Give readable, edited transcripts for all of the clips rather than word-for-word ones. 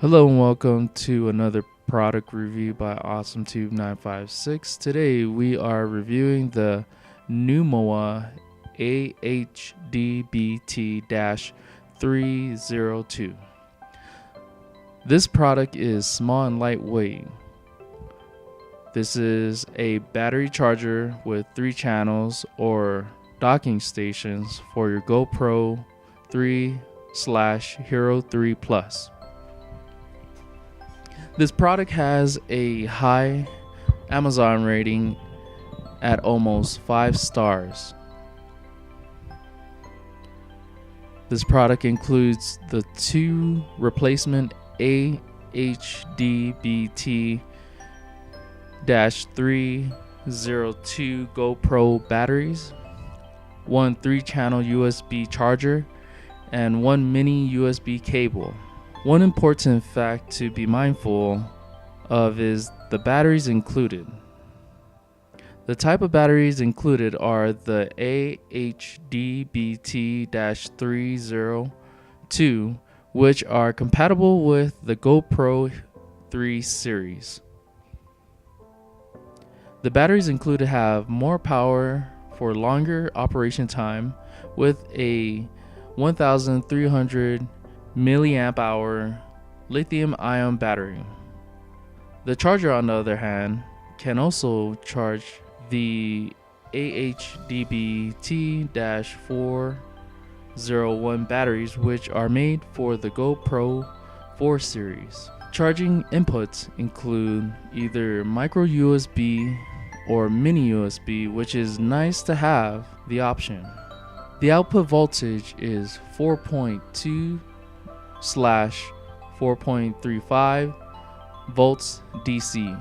Hello and welcome to another product review by AwesomeTube956. Today we are reviewing the Newmowa AHDBT302. This product is small and lightweight. This is a battery charger with 3 channels or docking stations for your GoPro 3/Hero 3 Plus. This product has a high Amazon rating at almost 5 stars. This product includes the 2 replacement AHDBT302 GoPro batteries, 1 3-channel USB charger, and 1 mini USB cable. One important fact to be mindful of is the batteries included. The type of batteries included are the AHDBT-302, which are compatible with the GoPro 3 series. The batteries included have more power for longer operation time with a 1,300 milliamp hour lithium-ion battery. The charger, on the other hand, can also charge the AHDBT-401 batteries, which are made for the GoPro 4 series. Charging inputs include either micro USB or mini USB, which is nice to have the option. The output voltage is 4.2/4.35 volts DC,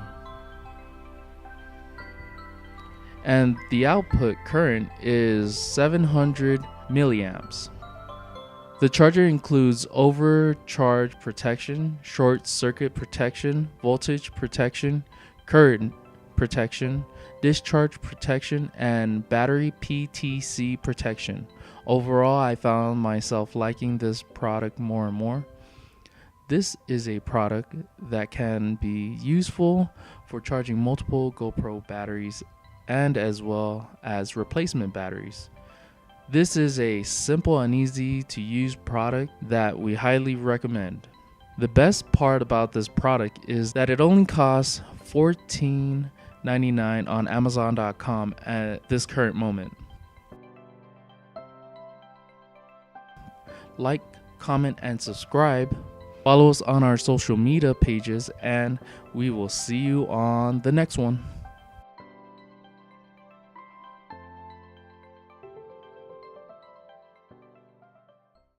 and the output current is 700 milliamps. The charger includes overcharge protection, short circuit protection, voltage protection, current protection, discharge protection, and battery PTC protection. Overall, I found myself liking this product more and more. This is a product that can be useful for charging multiple GoPro batteries and as well as replacement batteries. This is a simple and easy to use product that we highly recommend. The best part about this product is that it only costs $14.99 on Amazon.com at this current moment. Like, comment, and subscribe. Follow us on our social media pages, and we will see you on the next one.